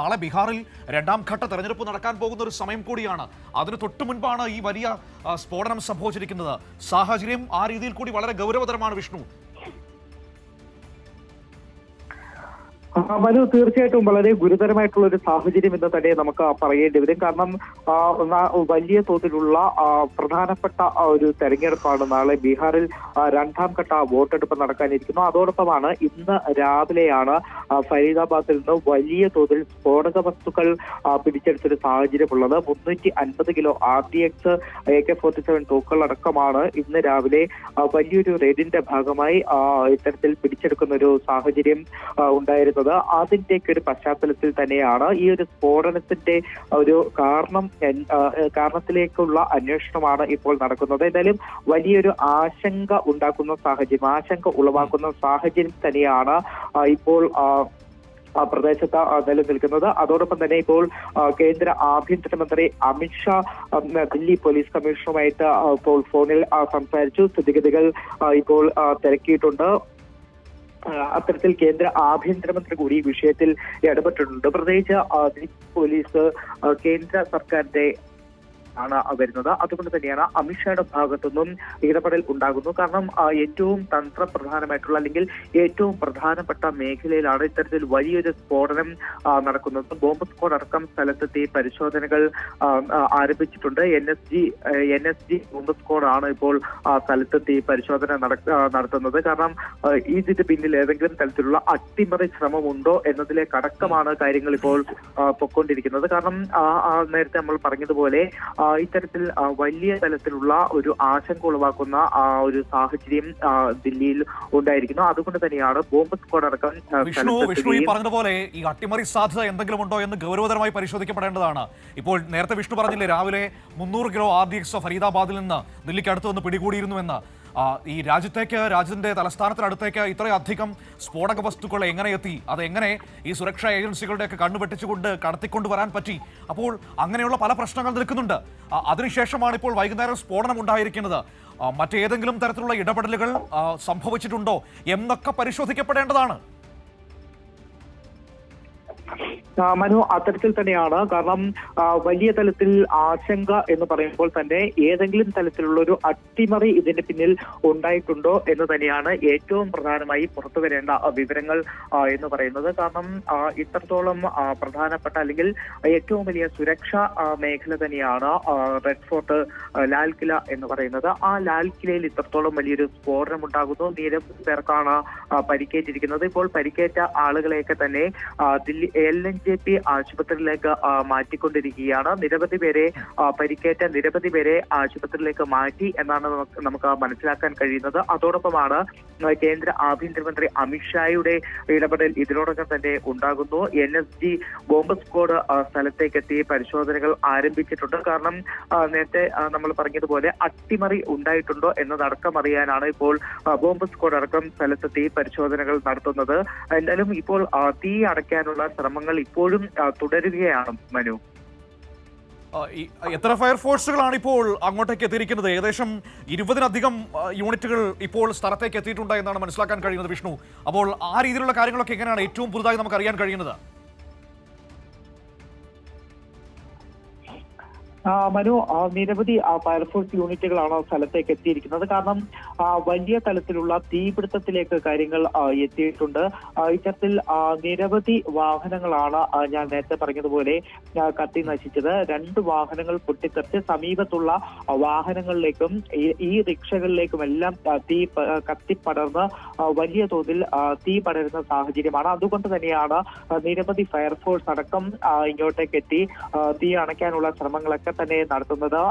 നാളെ ബീഹാറിൽ രണ്ടാം ഘട്ട തെരഞ്ഞെടുപ്പ് നടക്കാൻ പോകുന്ന ഒരു സമയം കൂടിയാണ്. അതിന് തൊട്ടു മുൻപാണ് ഈ വലിയ സ്ഫോടനം സംഭവിച്ചിരിക്കുന്നത്. സാഹചര്യം ആ രീതിയിൽ കൂടി വളരെ ഗൗരവതരമാണ് വിഷ്ണു. മനു, തീർച്ചയായിട്ടും വളരെ ഗുരുതരമായിട്ടുള്ള ഒരു സാഹചര്യം എന്ന് തന്നെ നമുക്ക് പറയേണ്ടി വരും. കാരണം വലിയ തോതിലുള്ള പ്രധാനപ്പെട്ട ഒരു തെരഞ്ഞെടുപ്പാണ് നാളെ ബീഹാറിൽ രണ്ടാം ഘട്ട വോട്ടെടുപ്പ് നടക്കാനിരിക്കുന്നു. അതോടൊപ്പമാണ് ഇന്ന് രാവിലെയാണ് ഫരീദാബാദിൽ നിന്ന് വലിയ തോതിൽ സ്ഫോടക വസ്തുക്കൾ പിടിച്ചെടുത്തൊരു സാഹചര്യമുള്ളത്. 350 കിലോ RDX AK-47 തോക്കുകളടക്കമാണ് ഇന്ന് രാവിലെ വലിയൊരു റെയ്ഡിന്റെ ഭാഗമായി ഇത്തരത്തിൽ പിടിച്ചെടുക്കുന്ന ഒരു സാഹചര്യം ഉണ്ടായിരുന്നത്. അതിന്റെയൊക്കെ ഒരു പശ്ചാത്തലത്തിൽ തന്നെയാണ് ഈ ഒരു സ്ഫോടനത്തിന്റെ ഒരു കാരണത്തിലേക്കുള്ള അന്വേഷണമാണ് ഇപ്പോൾ നടക്കുന്നത്. എന്തായാലും വലിയൊരു ആശങ്ക ഉളവാക്കുന്ന സാഹചര്യം തന്നെയാണ് ഇപ്പോൾ പ്രദേശത്ത് നിലനിൽക്കുന്നത്. അതോടൊപ്പം തന്നെ ഇപ്പോൾ കേന്ദ്ര ആഭ്യന്തരമന്ത്രി അമിത്ഷാ ദില്ലി പോലീസ് കമ്മീഷണറുമായിട്ട് ഇപ്പോൾ ഫോണിൽ സംസാരിച്ചു. സ്ഥിതിഗതികൾ ഇപ്പോൾ തിരക്കിയിട്ടുണ്ട്. അത്തരത്തിൽ കേന്ദ്ര ആഭ്യന്തരമന്ത്രി കൂടി ഈ വിഷയത്തിൽ ഇടപെട്ടിട്ടുണ്ട്. പ്രത്യേകിച്ച് പോലീസ് കേന്ദ്ര സർക്കാരിന്റെ ആണ് വരുന്നത്. അതുകൊണ്ട് തന്നെയാണ് അമിത്ഷായുടെ ഭാഗത്തുനിന്നും ഇടപെടൽ ഉണ്ടാകുന്നു. കാരണം ഏറ്റവും തന്ത്രപ്രധാനമായിട്ടുള്ള അല്ലെങ്കിൽ ഏറ്റവും പ്രധാനപ്പെട്ട മേഖലയിലാണ് ഇത്തരത്തിൽ വലിയൊരു സ്ഫോടനം നടക്കുന്നത്. ബോംബ് സ്ക്വാഡ് അടക്കം സ്ഥലത്തെത്തി പരിശോധനകൾ ആരംഭിച്ചിട്ടുണ്ട്. NSG ബോംബ് സ്ക്വാഡാണ് ഇപ്പോൾ സ്ഥലത്തെത്തി പരിശോധന നടത്തുന്നത്. കാരണം ഇതിന് പിന്നിൽ ഏതെങ്കിലും തരത്തിലുള്ള അട്ടിമറി ശ്രമമുണ്ടോ എന്നതിലേക്കടക്കമാണ് കാര്യങ്ങൾ ഇപ്പോൾ പൊക്കൊണ്ടിരിക്കുന്നത്. കാരണം നേരത്തെ നമ്മൾ പറഞ്ഞതുപോലെ ഇത്തരത്തിൽ വലിയ തലത്തിലുള്ള ഒരു ആശങ്ക ഉളവാക്കുന്ന ഒരു സാഹചര്യം ദില്ലിയിൽ ഉണ്ടായിരിക്കുന്നു. അതുകൊണ്ട് തന്നെയാണ് ബോംബ് സ്ക്വാഡ് അടക്കം വിഷ്ണു ഈ പറഞ്ഞതുപോലെ ഈ അട്ടിമറി സാധ്യത എന്തെങ്കിലും ഉണ്ടോ എന്ന് ഗൗരവതരമായി പരിശോധിക്കപ്പെടേണ്ടതാണ്. ഇപ്പോൾ നേരത്തെ വിഷ്ണു പറഞ്ഞില്ലേ, രാവിലെ 300 കിലോ RDX ഫരീദാബാദിൽ നിന്ന് ദില്ലിക്ക് അടുത്ത് നിന്ന് പിടികൂടിയിരുന്നുവെന്ന്. ഈ രാജ്യത്തിന്റെ തലസ്ഥാനത്തിനടുത്തേക്ക് ഇത്രയധികം സ്ഫോടക വസ്തുക്കൾ എങ്ങനെ എത്തി, അതെങ്ങനെ ഈ സുരക്ഷാ ഏജൻസികളുടെയൊക്കെ കണ്ണുപെട്ടിച്ചുകൊണ്ട് കടത്തിക്കൊണ്ടുവരാൻ പറ്റി? അപ്പോൾ അങ്ങനെയുള്ള പല പ്രശ്നങ്ങൾ നിൽക്കുന്നുണ്ട്. അതിനുശേഷമാണ് ഇപ്പോൾ വൈകുന്നേരം സ്ഫോടനം ഉണ്ടായിരിക്കുന്നത്. മറ്റേതെങ്കിലും തരത്തിലുള്ള ഇടപെടലുകൾ സംഭവിച്ചിട്ടുണ്ടോ എന്നൊക്കെ പരിശോധിക്കപ്പെടേണ്ടതാണ്. മനു, അത്തരത്തിൽ തന്നെയാണ്. കാരണം വലിയ തലത്തിൽ ആശങ്ക എന്ന് പറയുമ്പോൾ തന്നെ ഏതെങ്കിലും തലത്തിലുള്ള ഒരു അട്ടിമറി ഇതിന്റെ പിന്നിൽ ഉണ്ടായിട്ടുണ്ടോ എന്ന് തന്നെയാണ് ഏറ്റവും പ്രധാനമായി പുറത്തു വരേണ്ട വിവരങ്ങൾ എന്ന് പറയുന്നത്. കാരണം ഇത്രത്തോളം പ്രധാനപ്പെട്ട അല്ലെങ്കിൽ ഏറ്റവും വലിയ സുരക്ഷാ മേഖല തന്നെയാണ് റെഡ് ഫോർട്ട്, ലാൽ കില എന്ന് പറയുന്നത്. ആ ലാൽ കിലയിൽ ഇത്രത്തോളം വലിയൊരു സ്ഫോടനം ഉണ്ടാകുന്നു. നിരവധി പേർക്കാണ് പരിക്കേറ്റിരിക്കുന്നത്. ഇപ്പോൾ പരിക്കേറ്റ ആളുകളെയൊക്കെ തന്നെ ദില്ലി LNJP ആശുപത്രിയിലേക്ക് മാറ്റിക്കൊണ്ടിരിക്കുകയാണ്. പരിക്കേറ്റ നിരവധി പേരെ ആശുപത്രിയിലേക്ക് മാറ്റി എന്നാണ് നമുക്ക് മനസ്സിലാക്കാൻ കഴിയുന്നത്. അതോടൊപ്പമാണ് കേന്ദ്ര ആഭ്യന്തരമന്ത്രി അമിത്ഷായുടെ ഇടപെടൽ ഇതിനോടൊപ്പം തന്നെ ഉണ്ടാകുന്നു. NSG ബോംബ് സ്ക്വാഡ് സ്ഥലത്തേക്ക് എത്തി പരിശോധനകൾ ആരംഭിച്ചിട്ടുണ്ട്. കാരണം നേരത്തെ നമ്മൾ പറഞ്ഞതുപോലെ അട്ടിമറി ഉണ്ടായിട്ടുണ്ടോ എന്നതടക്കം അറിയാനാണ് ഇപ്പോൾ ബോംബ് സ്ക്വാഡ് അടക്കം സ്ഥലത്തെത്തി പരിശോധനകൾ നടത്തുന്നത്. എന്തായാലും ഇപ്പോൾ തീ അടയ്ക്കാനുള്ള ശ്രമങ്ങൾ ഇപ്പോഴും തുടരുകയാണ്. മനു, എത്ര ഫയർഫോഴ്സുകളാണ് ഇപ്പോൾ അങ്ങോട്ടേക്ക് എത്തിയിരിക്കുന്നത്? ഏകദേശം 20-ലധികം യൂണിറ്റുകൾ ഇപ്പോൾ സ്ഥലത്തേക്ക് എത്തിയിട്ടുണ്ട് എന്നാണ് മനസ്സിലാക്കാൻ കഴിയുന്നത് വിഷ്ണു. അപ്പോൾ ആ രീതിയിലുള്ള കാര്യങ്ങളൊക്കെ എങ്ങനെയാണ് ഏറ്റവും പുതുതായി നമുക്ക് അറിയാൻ കഴിയുന്നത്? മനു, നിരവധി ഫയർഫോഴ്സ് യൂണിറ്റുകളാണ് സ്ഥലത്തേക്ക് എത്തിയിരിക്കുന്നത്. കാരണം വലിയ തലത്തിലുള്ള തീപിടുത്തത്തിലേക്ക് കാര്യങ്ങൾ എത്തിയിട്ടുണ്ട്. ഇത്തരത്തിൽ നിരവധി വാഹനങ്ങളാണ് ഞാൻ നേരത്തെ പറഞ്ഞതുപോലെ കത്തി നശിച്ചത്. 2 വാഹനങ്ങൾ പൊട്ടിത്തെറിച്ച് സമീപത്തുള്ള വാഹനങ്ങളിലേക്കും ഈ റിക്ഷകളിലേക്കുമെല്ലാം തീ കത്തിപ്പടർന്ന് വലിയ തോതിൽ തീ പടരുന്ന സാഹചര്യമാണ്. അതുകൊണ്ട് തന്നെയാണ് നിരവധി ഫയർഫോഴ്സ് അടക്കം ഇങ്ങോട്ടേക്ക് എത്തി തീ അണയ്ക്കാനുള്ള ശ്രമങ്ങളൊക്കെ തന്നെ നടത്തുന്നത്.